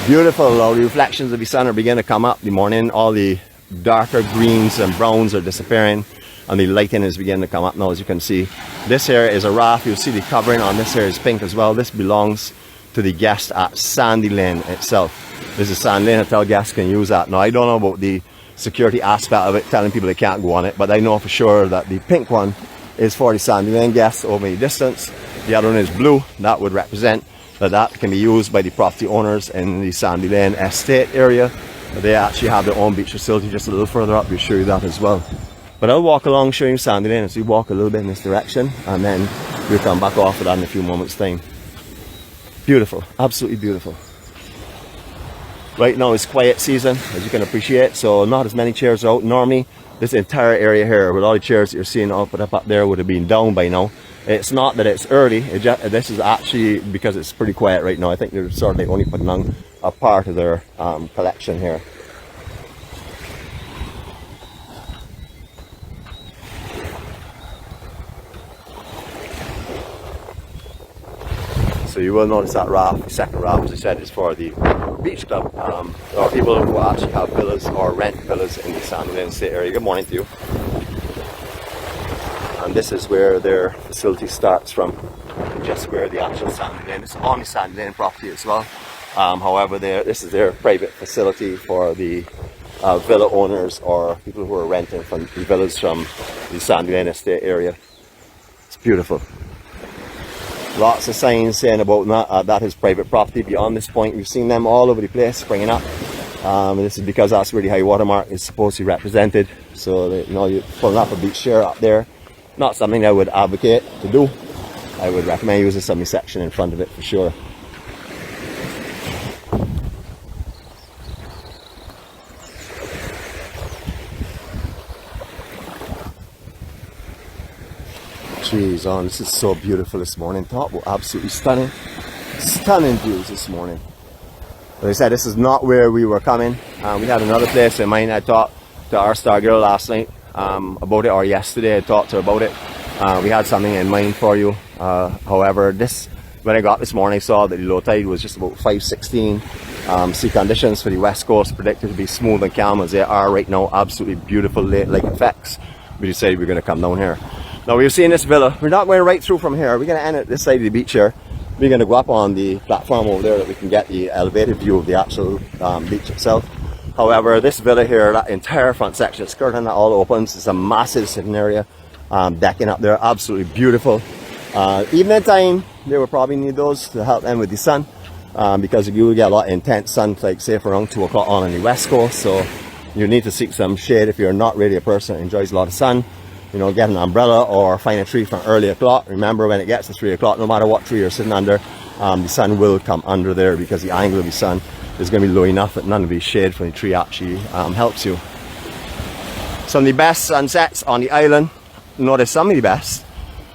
Beautiful. All the reflections of the sun are beginning to come up. The morning, all the darker greens and browns are disappearing, and the lighting is beginning to come up now, as you can see. This here is a raft. You'll see the covering on this here is pink as well. This belongs to the guest at Sandy Lane itself. This is Sandy Lane Hotel. Guests can use that. Now, I don't know about the security aspect of it, telling people they can't go on it, but I know for sure that the pink one is for the Sandy Lane guests over the distance. The other one is blue. That would represent that can be used by the property owners in the Sandy Lane estate area. They actually have their own beach facility just a little further up. We'll show you that as well. But I'll walk along showing you Sandy Lane as we walk a little bit in this direction, and then we'll come back off of that in a few moments time. Beautiful, absolutely beautiful. Right now it's quiet season, as you can appreciate, so not as many chairs are out. Normally this entire area here with all the chairs that you're seeing up there would have been down by now. It's not that it's early, this is actually because it's pretty quiet right now. I think they're sort of like only putting on a part of their collection here. So you will notice that raft, the second raft, as I said, is for the beach club. There are people who actually have villas or rent villas in the Sandy Lane Estate area. Good morning to you. And this is where their facility starts from, just where the actual Sandy Lane is, on the Sandy Lane property as well. However, this is their private facility for the villa owners or people who are renting from the villas from the Sandy Lane Estate area. It's beautiful. Lots of signs saying about that is private property. Beyond this point, we've seen them all over the place springing up. This is because that's where the high water mark is supposed to be represented. So you're pulling up a beach chair up there. Not something I would advocate to do. I would recommend using some section in front of it for sure. Jeez, this is so beautiful this morning. Absolutely stunning views this morning. Like I said, this is not where we were coming. We had another place in mind. I talked to our star girl last night about it, or yesterday I talked to her about it. We had something in mind for you. However, when I got this morning, I saw that the low tide was just about 5:16. Sea conditions for the west coast predicted to be smooth and calm as they are right now. Absolutely beautiful lake effects. We decided we're going to come down here. Now we've seen this villa. We're not going right through from here. We're going to end at this side of the beach here. We're going to go up on the platform over there that we can get the elevated view of the actual beach itself. However, this villa here, that entire front section, skirting that all opens. It's a massive sitting area, decking up there, absolutely beautiful. Evening time, they will probably need those to help them with the sun, because you will get a lot of intense sun, like say for around 2 o'clock on the west coast. So you need to seek some shade if you're not really a person that enjoys a lot of sun. Get an umbrella or find a tree from early o'clock. Remember, when it gets to 3 o'clock, no matter what tree you're sitting under, the sun will come under there, because the angle of the sun is going to be low enough that none of the shade from the tree actually helps you. Some of the best sunsets on the island, notice some of the best,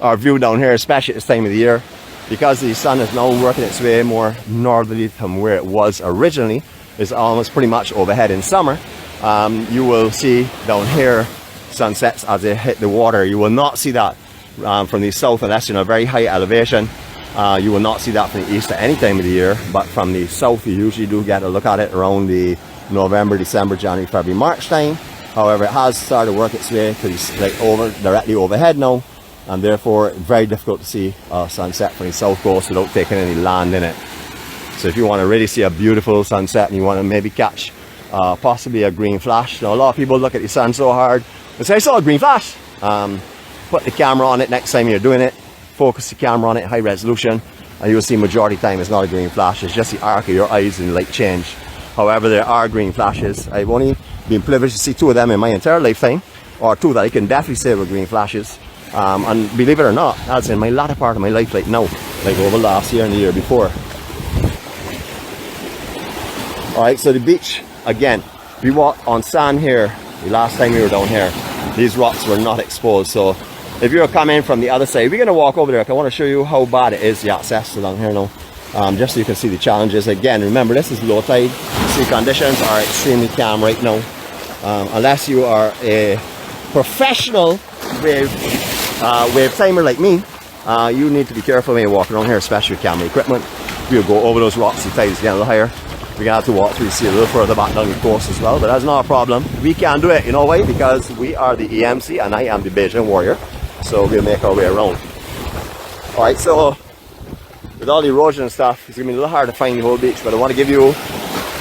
are viewed down here, especially at this time of the year, because the sun is now working its way more northerly from where it was originally. It's almost pretty much overhead in summer. You will see down here sunsets as they hit the water. You will not see that from the south unless you're in a very high elevation. You will not see that from the east at any time of the year, but from the south you usually do get a look at it around the November, December, January, February, March time. However, it has started to work its way to directly overhead now, and therefore very difficult to see a sunset from the south coast without taking any land in it. So if you want to really see a beautiful sunset and you want to maybe catch possibly a green flash. Now a lot of people look at the sun so hard and say, I saw a green flash. Put the camera on it next time you're doing it, focus the camera on it, high resolution, and you'll see majority of the time it's not a green flash, it's just the arc of your eyes and the light change. However, there are green flashes. I've only been privileged to see 2 of them in my entire lifetime, or 2 that I can definitely say were green flashes. And believe it or not, that's in my latter part of my life right now, like over last year and the year before. Alright, so the beach, again, we walked on sand here the last time we were down here. These rocks were not exposed, so if you're coming from the other side, we're going to walk over there. I want to show you how bad it is, the access along here now, just so you can see the challenges. Again, remember, this is low tide. Sea conditions are extremely calm right now. Unless you are a professional wave timer like me, you need to be careful when you walk around here, especially with camera equipment. We'll go over those rocks, the tides get a little higher. We're going to have to walk through the sea a little further back down the coast as well, but that's not a problem. We can do it, you know why? Because we are the EMC and I am the Beijing warrior. So we'll make our way around. Alright, so with all the erosion and stuff, it's going to be a little hard to find the whole beach, but I want to give you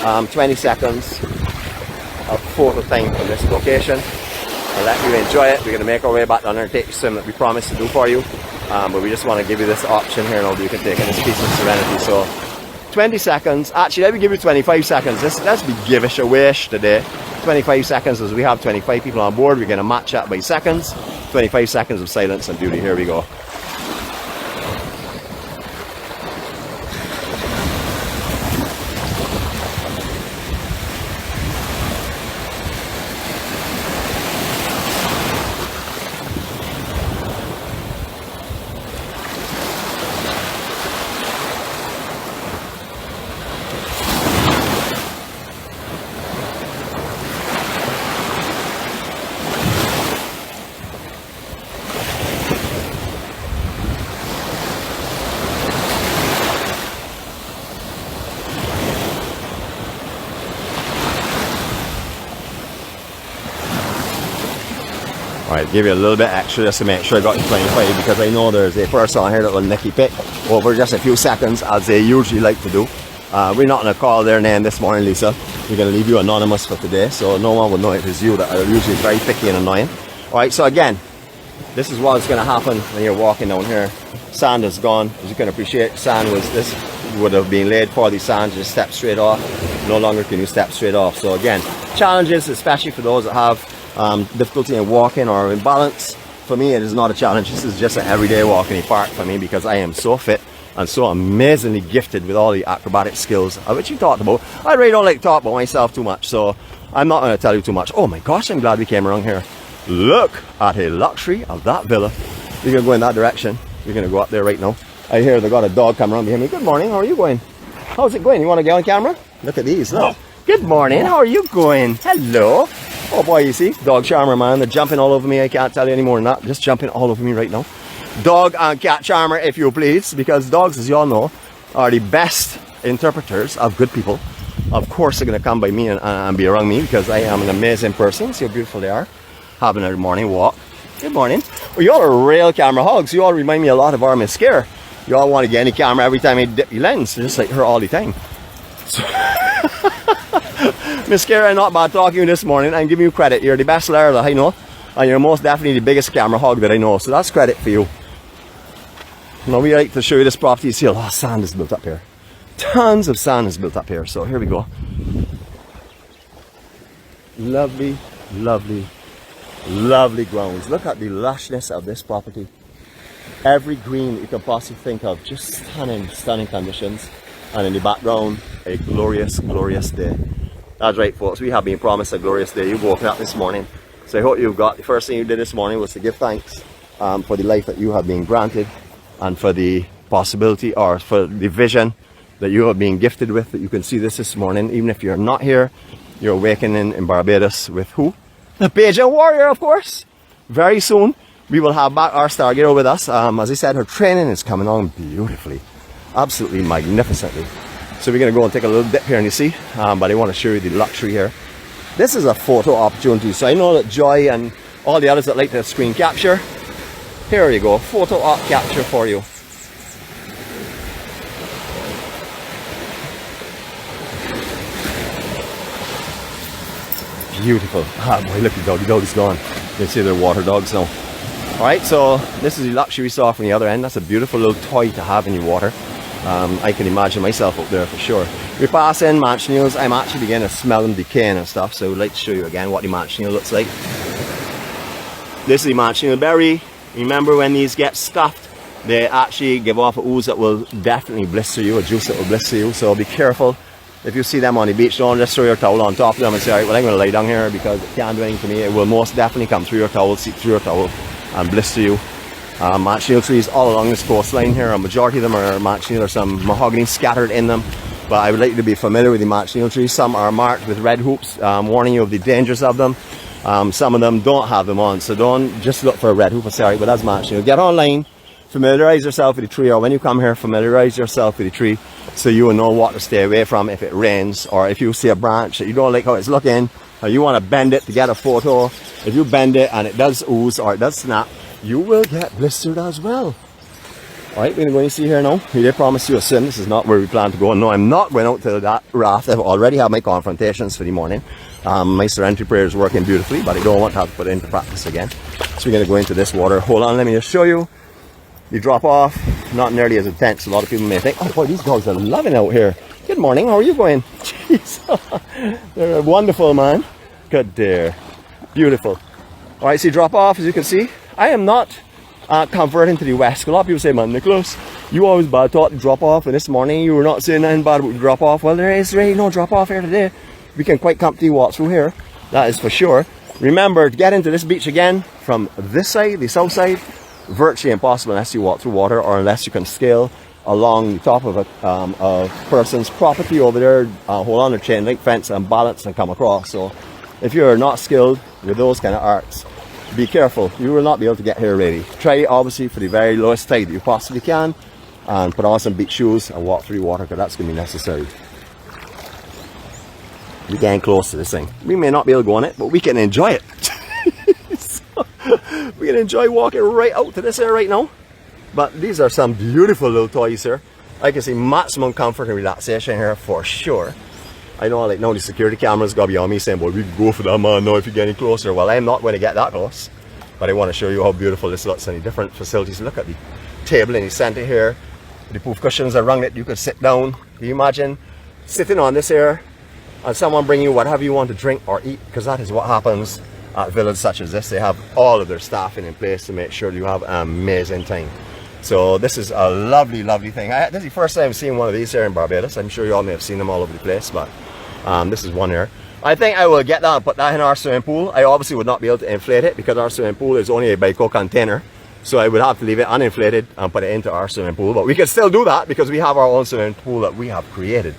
20 seconds of photo time from this location. I'll let you enjoy it. We're going to make our way back down there and take the swim that we promised to do for you. But we just want to give you this option here now that you can take in this piece of Serenity. So 20 seconds. Actually, let me give you 25 seconds. Let's be give-ish a wish today. 25 seconds as we have 25 people on board. We're going to match that by seconds. 25 seconds of silence and beauty. Here we go. Alright, give you a little bit extra just to make sure I got you 25, because I know there's a person on here that will nicky pick over just a few seconds, as they usually like to do. We're not going to call their name this morning, Lisa. We're going to leave you anonymous for today, so no one will know it is you that are usually very picky and annoying. Alright, so again, this is what's going to happen when you're walking down here. Sand is gone. As you can appreciate, this would have been laid for the sand to just step straight off. No longer can you step straight off. So again, challenges, especially for those that have difficulty in walking or in balance. For me, it is not a challenge. This is just an everyday walk in the park for me, because I am so fit and so amazingly gifted with all the acrobatic skills, which you talked about. I really don't like to talk about myself too much, so I'm not going to tell you too much. Oh my gosh, I'm glad we came around here. Look at a luxury of that villa. We're going to go in that direction. We're going to go up there right now. I hear they got a dog coming around behind me. Good morning, how are you going? How's it going? You want to get on camera? Look at these, look. Good morning, how are you going? Hello. Oh boy, you see, dog charmer, man. They're jumping all over me. I can't tell you any more than that. Just jumping all over me right now. Dog and cat charmer, if you please, because dogs, as you all know, are the best interpreters of good people. Of course, they're going to come by me and be around me, because I am an amazing person. See how beautiful they are. Having a morning walk. Good morning. Well, you all are real camera hogs. You all remind me a lot of 𝗲𝗏𝗍𝗏. You all want to get any camera every time I dip your lens, just like her all the time. So Miss Kara, not bad talking to you this morning. I'm giving you credit. You're the best liar that I know, and you're most definitely the biggest camera hog that I know. So that's credit for you. Now we like to show you this property. You see a lot of sand is built up here. Tons of sand is built up here. So here we go. Lovely, lovely, lovely grounds. Look at the lushness of this property. Every green that you can possibly think of. Just stunning, stunning conditions. And in the background, a glorious, glorious day. That's right, folks. We have been promised a glorious day. You woke up this morning. So I hope you've got, the first thing you did this morning was to give thanks for the life that you have been granted, and for the possibility, or for the vision that you have been gifted with, that you can see this morning. Even if you're not here, you're awakening in Barbados with who? The Beijing warrior, of course. Very soon, we will have back our Stargazer with us. As I said, her training is coming on beautifully. Absolutely magnificently. So we're going to go and take a little dip here in the sea, but I want to show you the luxury here. This is a photo opportunity, so I know that Joy and all the others that like to screen capture, here you go, photo op capture for you. Beautiful. Ah boy, look at the dog. The dog is gone. You can see they're water dogs now. Alright, so this is the luxury we saw from the other end. That's a beautiful little toy to have in your water. I can imagine myself up there for sure. We pass in manchineel. I'm actually beginning to smell them decaying and stuff, so I would like to show you again what the manchineel looks like. This is the manchineel berry. Remember, when these get stuffed, they actually give off a ooze that will definitely blister you, a juice that will blister you, so be careful. If you see them on the beach, don't just throw your towel on top of them and say, alright, well, I'm going to lay down here because it can't do anything to me. It will most definitely come through your towel, seep through your towel, and blister you. Manchineel trees all along this coastline here, a majority of them are manchineel. There's some mahogany scattered in them, but I would like you to be familiar with the manchineel trees. Some are marked with red hoops, warning you of the dangers of them. Some of them don't have them on, so don't just look for a red hoop and say, alright, well, that's manchineel. Get online, familiarize yourself with the tree, or when you come here, familiarize yourself with the tree so you will know what to stay away from if it rains, or if you see a branch that you don't like how it's looking, or you want to bend it to get a photo. If you bend it and it does ooze or it does snap, you will get blistered as well. Alright, we're going to see here now. We did promise you a swim. This is not where we plan to go. No, I'm not going out to that raft. I've already had my confrontations for the morning. My Serenity prayer is working beautifully, but I don't want to have to put it into practice again. So we're going to go into this water. Hold on, let me just show you. The drop off, not nearly as intense. A lot of people may think, oh boy, these dogs are loving out here. Good morning, how are you going? Jeez, they're wonderful, man. Good dear, beautiful. All right, see drop off, as you can see. I am not converting to the west. A lot of people say, man, Nicholas, you always bad taught to drop off, and this morning you were not saying anything bad about drop off. Well, there is really no drop off here today. We can quite comfortably walk through here, that is for sure. Remember, to get into this beach again from this side, the south side, virtually impossible unless you walk through water, or unless you can scale along the top of a person's property over there, hold on to a chain link fence and balance and come across. So if you're not skilled with those kind of arts, be careful. You will not be able to get here really. Try obviously for the very lowest tide you possibly can, and put on some beach shoes and walk through water, because that's going to be necessary. We're getting close to this thing. We may not be able to go on it, but we can enjoy it. We can enjoy walking right out to this area right now. But these are some beautiful little toys here. I can see maximum comfort and relaxation here for sure. I know, like, now the security cameras got to be on me saying, well, we can go for that, man, now if you get any closer. Well, I'm not going to get that close, but I want to show you how beautiful this looks and the different facilities. Look at the table in the center here. The poof cushions around it, you could sit down. Can you imagine sitting on this here and someone bring you whatever you want to drink or eat? Because that is what happens at villages such as this. They have all of their staffing in place to make sure you have an amazing time. So this is a lovely, lovely thing. This is the first time I've seen one of these here in Barbados. I'm sure you all may have seen them all over the place, but this is one here. I think I will get that and put that in our swimming pool. I obviously would not be able to inflate it because our swimming pool is only a Baiko container. So I would have to leave it uninflated and put it into our swimming pool. But we can still do that because we have our own swimming pool that we have created.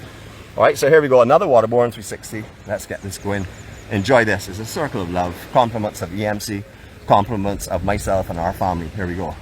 Alright, so here we go, another waterborne 360. Let's get this going. Enjoy this. It's a circle of love. Compliments of EMC, compliments of myself and our family. Here we go.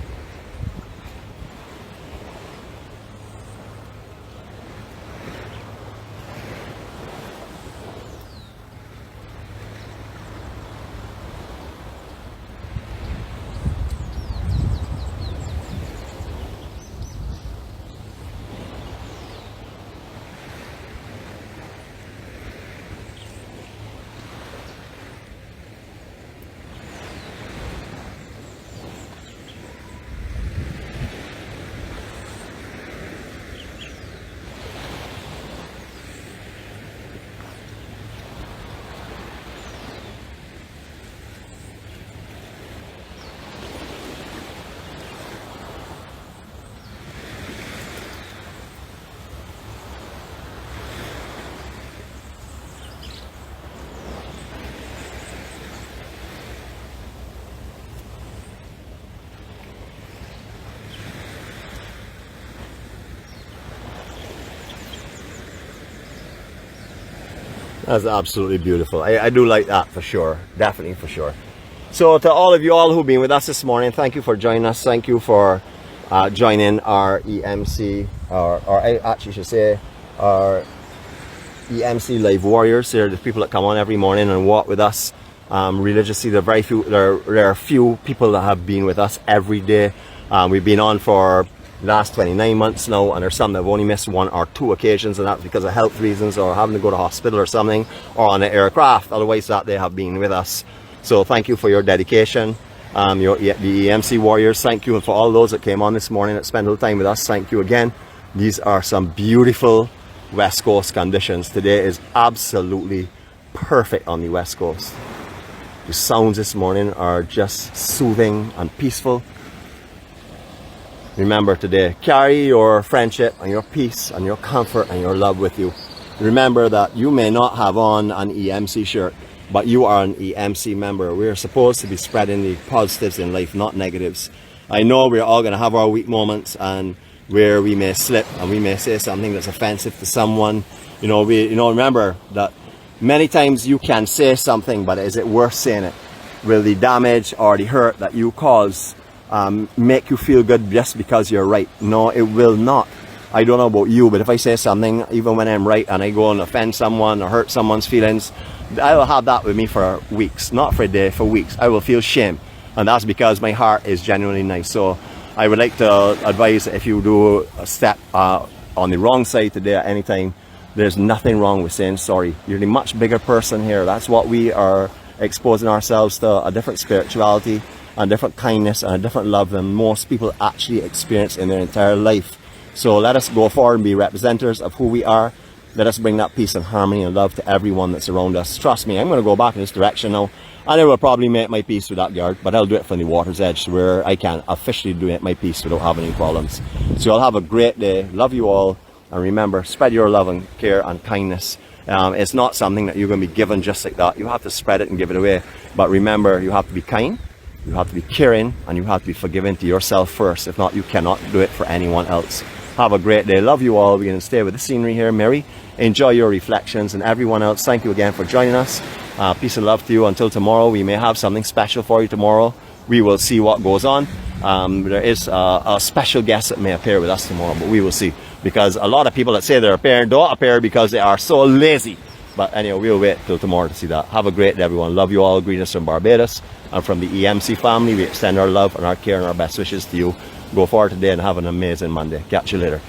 That's absolutely beautiful. I do like that for sure. Definitely for sure. So to all of you all who've been with us this morning, thank you for joining us. Thank you for joining our EMC, or I actually should say our EMC live warriors. They're the people that come on every morning and walk with us religiously. There are few people that have been with us every day. We've been on for last 29 months now, and there's some that have only missed 1 or 2 occasions, and that's because of health reasons or having to go to hospital or something, or on an aircraft. Otherwise that they have been with us. So thank you for your dedication. The EMC warriors, thank you. And for all those that came on this morning that spent a little time with us, thank you again. These are some beautiful West Coast conditions. Today is absolutely perfect on the West Coast. The sounds this morning are just soothing and peaceful. Remember today, carry your friendship and your peace and your comfort and your love with you. Remember that you may not have on an EMC shirt, but you are an EMC member. We're supposed to be spreading the positives in life, not negatives. I know we're all going to have our weak moments and where we may slip and we may say something that's offensive to someone. Remember that many times you can say something, but is it worth saying it? Will the damage or the hurt that you cause make you feel good just because you're right? No, it will not. I don't know about you, but if I say something, even when I'm right, and I go and offend someone or hurt someone's feelings, I will have that with me for weeks, not for a day, for weeks. I will feel shame, and that's because my heart is genuinely nice. So I would like to advise that if you do a step on the wrong side today at any time, there's nothing wrong with saying sorry. You're the much bigger person here. That's what we are exposing ourselves to, a different spirituality, a different kindness, and a different love than most people actually experience in their entire life. So let us go forward and be representatives of who we are. Let us bring that peace and harmony and love to everyone that's around us. Trust me, I'm going to go back in this direction now, and I will probably make my peace with that guard, but I'll do it from the water's edge where I can officially do my peace without having any problems. So you'll have a great day. Love you all. And remember, spread your love and care and kindness. It's not something that you're going to be given just like that. You have to spread it and give it away. But remember, you have to be kind, you have to be caring, and you have to be forgiving to yourself first. If not, you cannot do it for anyone else. Have a great day. Love you all. We're going to stay with the scenery here. Mary, enjoy your reflections. And everyone else, thank you again for joining us. Peace and love to you. Until tomorrow, we may have something special for you tomorrow. We will see what goes on. There is a special guest that may appear with us tomorrow, but we will see. Because a lot of people that say they're appearing don't appear because they are so lazy. But anyway, we'll wait till tomorrow to see that. Have a great day, everyone. Love you all. Greetings from Barbados. And from the EMC family, we extend our love and our care and our best wishes to you. Go forward today and have an amazing Monday. Catch you later.